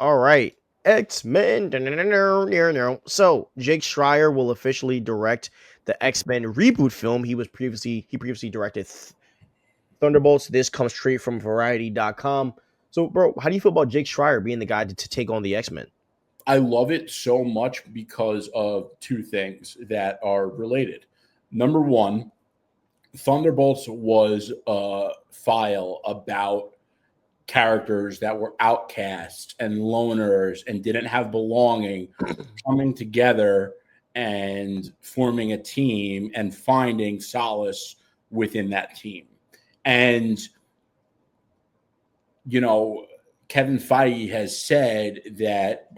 All right. X-Men. So Jake Schreier will officially direct the X-Men reboot film. He previously directed Thunderbolts. This comes straight from Variety.com. So, bro, how do you feel about Jake Schreier being the guy to take on the X-Men? I love it so much because of two things that are related. Number one, Thunderbolts was a file about characters that were outcasts and loners and didn't have belonging coming together and forming a team and finding solace within that team. And, you know, Kevin Feige has said that,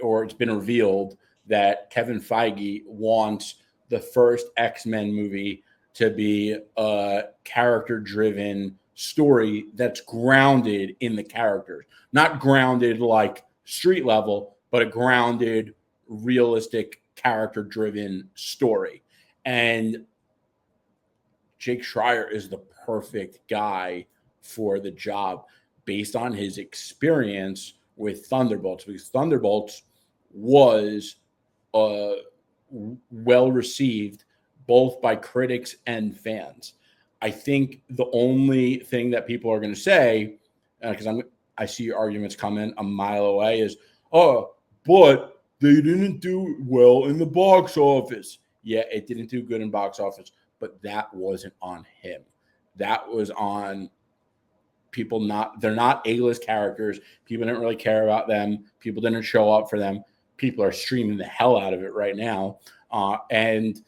or it's been revealed that Kevin Feige wants the first X-Men movie to be a character driven story that's grounded in the characters, not grounded like street level, but a grounded, realistic, character driven story. And Jake Schreier is the perfect guy for the job based on his experience with Thunderbolts, because Thunderbolts was well received both by critics and fans. I think the only thing that people are going to say, because I see arguments coming a mile away, is, oh, but they didn't do well in the box office. Yeah, it didn't do good in box office, but that wasn't on him. That was on people. They're not A-list characters. People didn't really care about them. People didn't show up for them. People are streaming the hell out of it right now. And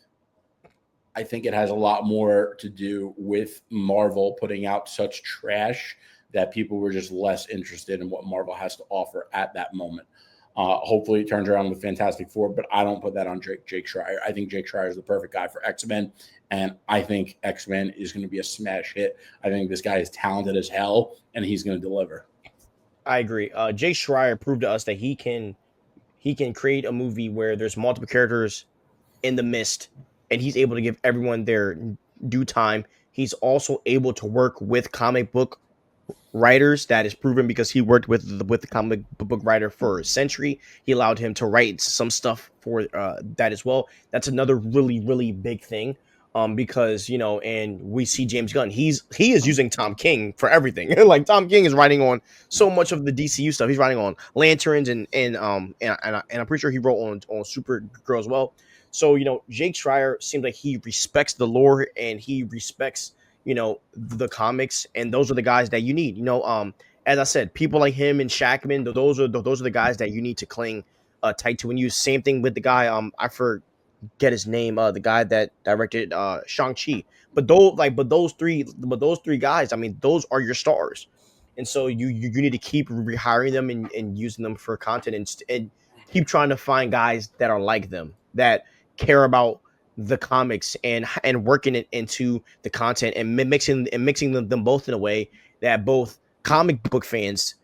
I think it has a lot more to do with Marvel putting out such trash that people were just less interested in what Marvel has to offer at that moment. Hopefully it turns around with Fantastic Four, but I don't put that on Jake Schreier. I think Jake Schreier is the perfect guy for X-Men, and I think X-Men is going to be a smash hit. I think this guy is talented as hell, and he's going to deliver. I agree. Jake Schreier proved to us that he can create a movie where there's multiple characters in the midst, and he's able to give everyone their due time. He's also able to work with comic book writers. That is proven because he worked with the comic book writer for a century. He allowed him to write some stuff for that as well. That's another really big thing. Because and we see James Gunn. He is using Tom King for everything. Like Tom King is writing on so much of the DCU stuff. He's writing on Lanterns and I'm pretty sure he wrote on Supergirl as well. So Jake Schreier seems like he respects the lore and he respects the comics, and those are the guys that you need. As I said, people like him and Shackman, those are the guys that you need to cling tight to and use. Same thing with the guy I forget his name, the guy that directed Shang-Chi. But those three guys, I mean, those are your stars. And so you need to keep rehiring them and using them for content and keep trying to find guys that are like them, that care about the comics and working it into the content and mixing them both in a way that both comic book fans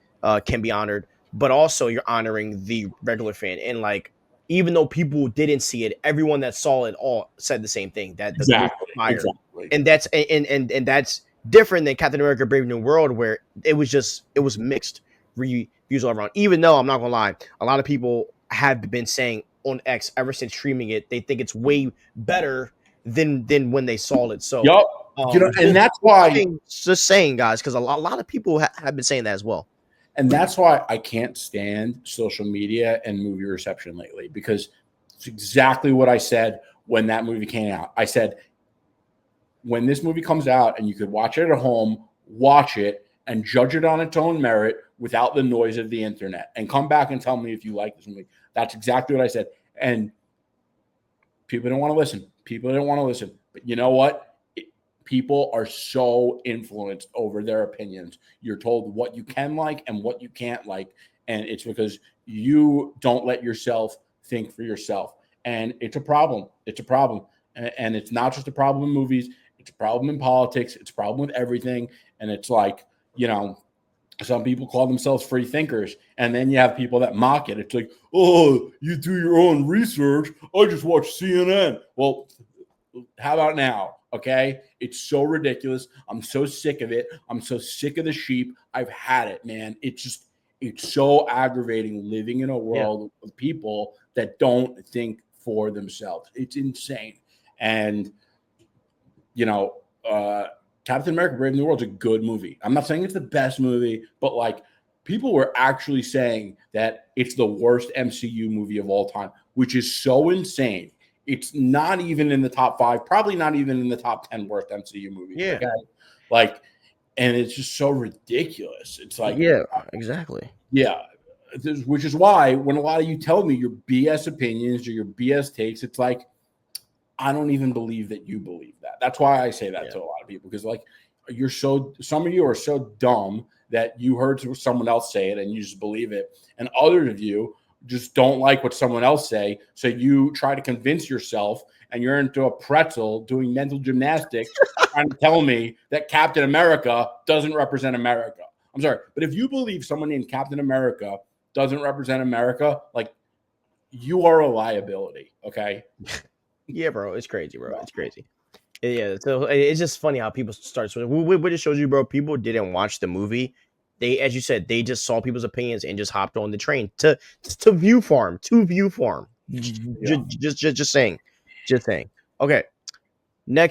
can be honored, but also you're honoring the regular fan. And like, even though people didn't see it, everyone that saw it all said the same thing, that the movie Exactly. fire. Exactly. And that's different than Captain America: Brave New World, where it was mixed reviews all around. Even though I'm not gonna lie, a lot of people have been saying on X ever since streaming it, they think it's way better than when they saw it. So, Yup. And that's why just saying, guys, because a lot of people have been saying that as well. I can't stand social media and movie reception lately, because it's exactly what I said when that movie came out. I said, when this movie comes out and you could watch it at home, watch it and judge it on its own merit without the noise of the internet, and come back and tell me if you like this movie. That's exactly what I said. And people didn't want to listen. But you know what? People are so influenced over their opinions. You're told what you can like and what you can't like. And it's because you don't let yourself think for yourself. And it's a problem. And it's not just a problem in movies. It's a problem in politics. It's a problem with everything. And it's like, some people call themselves free thinkers, and then you have people that mock it. It's like, oh, you do your own research. I just watch CNN. Well, how about now? Okay. It's so ridiculous. I'm so sick of it. I'm so sick of the sheep. I've had it, man. it's so aggravating living in a world of people that don't think for themselves. It's insane. And, you know, Captain America Brave New World is a good movie. I'm not saying it's the best movie, but like people were actually saying that it's the worst MCU movie of all time, which is so insane. It's not even in the top 5, probably not even in the top 10 worst MCU movies. Yeah. Okay. Like, and it's just so ridiculous. It's like, yeah, exactly. yeah, which is why when a lot of you tell me your BS opinions or your BS takes, it's like, I don't even believe that you believe that. That's why I say that to a lot of people, because like some of you are so dumb that you heard someone else say it and you just believe it. And others of you just don't like what someone else say. So you try to convince yourself and you're into a pretzel doing mental gymnastics trying to tell me that Captain America doesn't represent America. I'm sorry. But if you believe someone named Captain America doesn't represent America, like you are a liability. Okay. Yeah, bro, it's crazy, bro. It's crazy. Yeah, so it's just funny how people start. So what it shows you, bro, people didn't watch the movie. They, as you said, they just saw people's opinions and just hopped on the train to view farm. Yeah. Just saying. Okay.